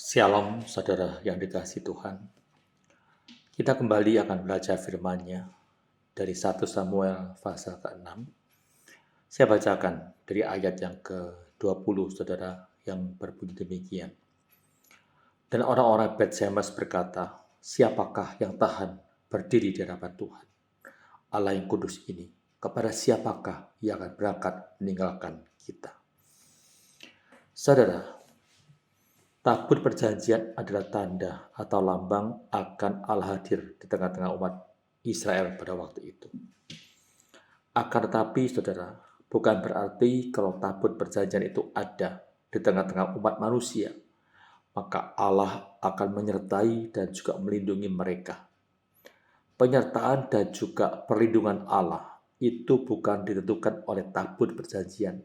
Shalom saudara yang dikasihi Tuhan. Kita kembali akan belajar firman-Nya dari 1 Samuel pasal ke-6. Saya bacakan dari ayat yang ke-20 saudara yang berbunyi demikian. Dan orang-orang Bet-Semes berkata, siapakah yang tahan berdiri di hadapan Tuhan, Allah yang kudus ini? Kepada siapakah yang akan berangkat meninggalkan kita? Saudara, tabut perjanjian adalah tanda atau lambang akan Allah hadir di tengah-tengah umat Israel pada waktu itu. Akan tetapi, saudara, bukan berarti kalau tabut perjanjian itu ada di tengah-tengah umat manusia, maka Allah akan menyertai dan juga melindungi mereka. Penyertaan dan juga perlindungan Allah itu bukan ditentukan oleh tabut perjanjian,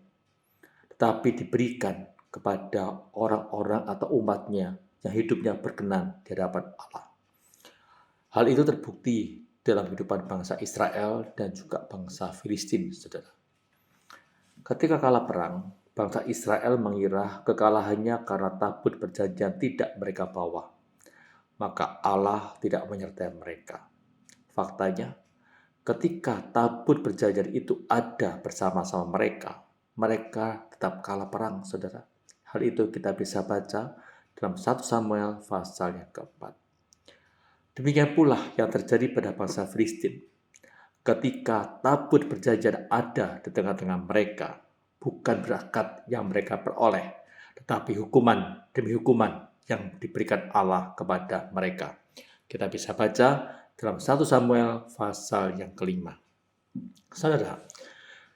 tetapi diberikan kepada orang-orang atau umatnya yang hidupnya berkenan di hadapan Allah. Hal itu terbukti dalam kehidupan bangsa Israel dan juga bangsa Filistin, saudara. Ketika kalah perang, bangsa Israel mengira kekalahannya karena tabut perjanjian tidak mereka bawa. Maka Allah tidak menyertai mereka. Faktanya, ketika tabut perjanjian itu ada bersama-sama mereka, mereka tetap kalah perang, saudara. Hal itu kita bisa baca dalam 1 Samuel pasal yang ke-4. Demikian pula yang terjadi pada bangsa Filistin. Ketika tabut perjanjian ada di tengah-tengah mereka, bukan berkat yang mereka peroleh, tetapi hukuman demi hukuman yang diberikan Allah kepada mereka. Kita bisa baca dalam 1 Samuel pasal yang ke-5. Saudara,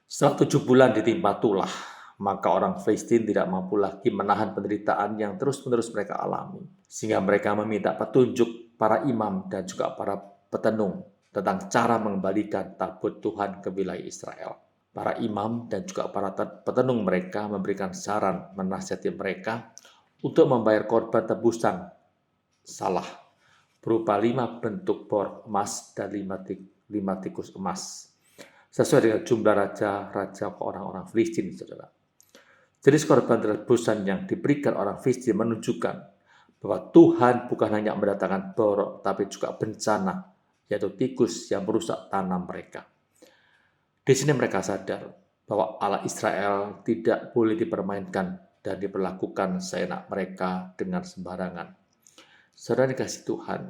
setelah 7 bulan ditimpa tulah, maka orang Filistin tidak mampu lagi menahan penderitaan yang terus-menerus mereka alami. Sehingga mereka meminta petunjuk para imam dan juga para petenung tentang cara mengembalikan tabut Tuhan ke wilayah Israel. Para imam dan juga para petenung mereka memberikan saran menasihati mereka untuk membayar korban tebusan salah berupa 5 bentuk bor emas dan 5 tikus emas, sesuai dengan jumlah raja-raja orang-orang Filistin, saudara. Jenis korban tebusan yang diberikan orang Filistin menunjukkan bahwa Tuhan bukan hanya mendatangkan borok, tapi juga bencana, yaitu tikus yang merusak tanam mereka. Di sini mereka sadar bahwa Allah Israel tidak boleh dipermainkan dan diperlakukan seenak mereka dengan sembarangan. Saudara dikasihi Tuhan,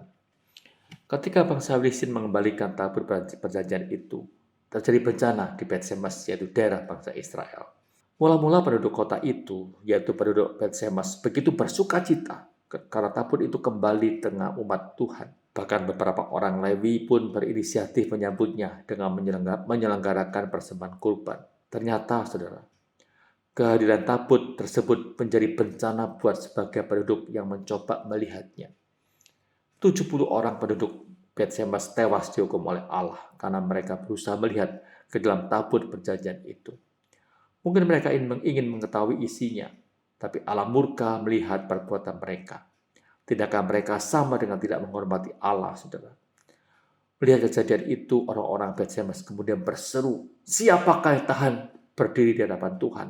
ketika bangsa Filistin mengembalikan tabut perjanjian itu, terjadi bencana di Bet-Semes, yaitu daerah bangsa Israel. Mula-mula penduduk kota itu, yaitu penduduk Bet-Semes, begitu bersukacita karena tabut itu kembali tengah umat Tuhan. Bahkan beberapa orang Lewi pun berinisiatif menyambutnya dengan menyelenggarakan persembahan kurban. Ternyata, saudara, kehadiran tabut tersebut menjadi bencana buat sebagian penduduk yang mencoba melihatnya. 70 orang penduduk Bet-Semes tewas dihukum oleh Allah karena mereka berusaha melihat ke dalam tabut perjanjian itu. Mungkin mereka ingin mengetahui isinya, tapi Allah murka melihat perbuatan mereka. Tidakkah mereka sama dengan tidak menghormati Allah, saudara? Melihat kejadian itu, orang-orang Bet-Semes kemudian berseru, siapakah yang tahan berdiri di hadapan Tuhan,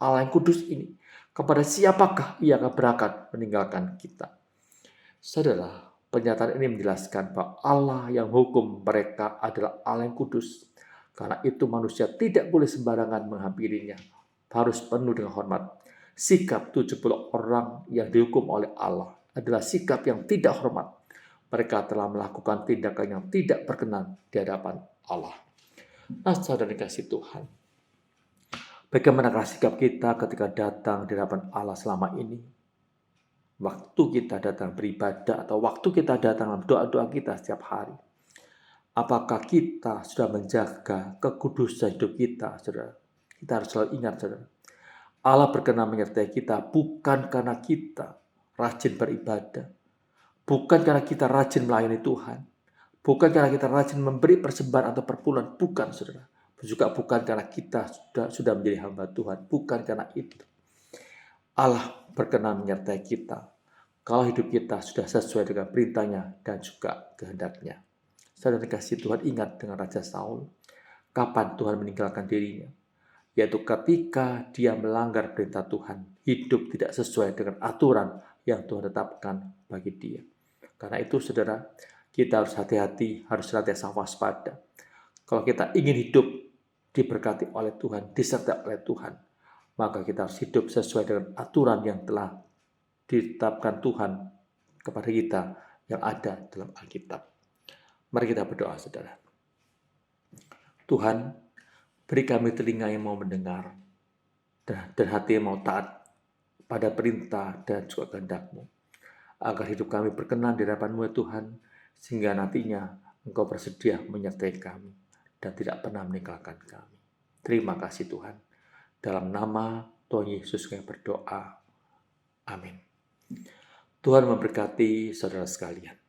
Allah yang kudus ini? Kepada siapakah ia akan berangkat meninggalkan kita? Saudara, pernyataan ini menjelaskan bahwa Allah yang hukum mereka adalah Allah yang kudus. Karena itu manusia tidak boleh sembarangan menghampirinya. Harus penuh dengan hormat. Sikap 70 orang yang dihukum oleh Allah adalah sikap yang tidak hormat. Mereka telah melakukan tindakan yang tidak berkenan di hadapan Allah. Nah, saudara dikasihi Tuhan, bagaimanakah sikap kita ketika datang di hadapan Allah selama ini? Waktu kita datang beribadah atau waktu kita datang dalam doa-doa kita setiap hari. Apakah kita sudah menjaga kekudusan hidup kita, saudara? Kita harus selalu ingat, saudara. Allah berkenan menyertai kita bukan karena kita rajin beribadah, bukan karena kita rajin melayani Tuhan, bukan karena kita rajin memberi persembahan atau perpuluhan, bukan, saudara. Juga bukan karena kita sudah menjadi hamba Tuhan, bukan karena itu. Allah berkenan menyertai kita kalau hidup kita sudah sesuai dengan perintahnya dan juga kehendaknya. Saudara dikasihi Tuhan, ingat dengan Raja Saul, kapan Tuhan meninggalkan dirinya? Yaitu ketika dia melanggar perintah Tuhan, hidup tidak sesuai dengan aturan yang Tuhan tetapkan bagi dia. Karena itu saudara, kita harus hati-hati, harus senantiasa waspada. Kalau kita ingin hidup diberkati oleh Tuhan, disertai oleh Tuhan, maka kita harus hidup sesuai dengan aturan yang telah ditetapkan Tuhan kepada kita yang ada dalam Alkitab. Mari kita berdoa, saudara. Tuhan, beri kami telinga yang mau mendengar dan hati yang mau taat pada perintah dan juga kehendak-Mu, agar hidup kami berkenan di hadapan-Mu ya Tuhan, sehingga nantinya Engkau bersedia menyertai kami dan tidak pernah meninggalkan kami. Terima kasih Tuhan. Dalam nama Tuhan Yesus kami berdoa. Amin. Tuhan memberkati saudara sekalian.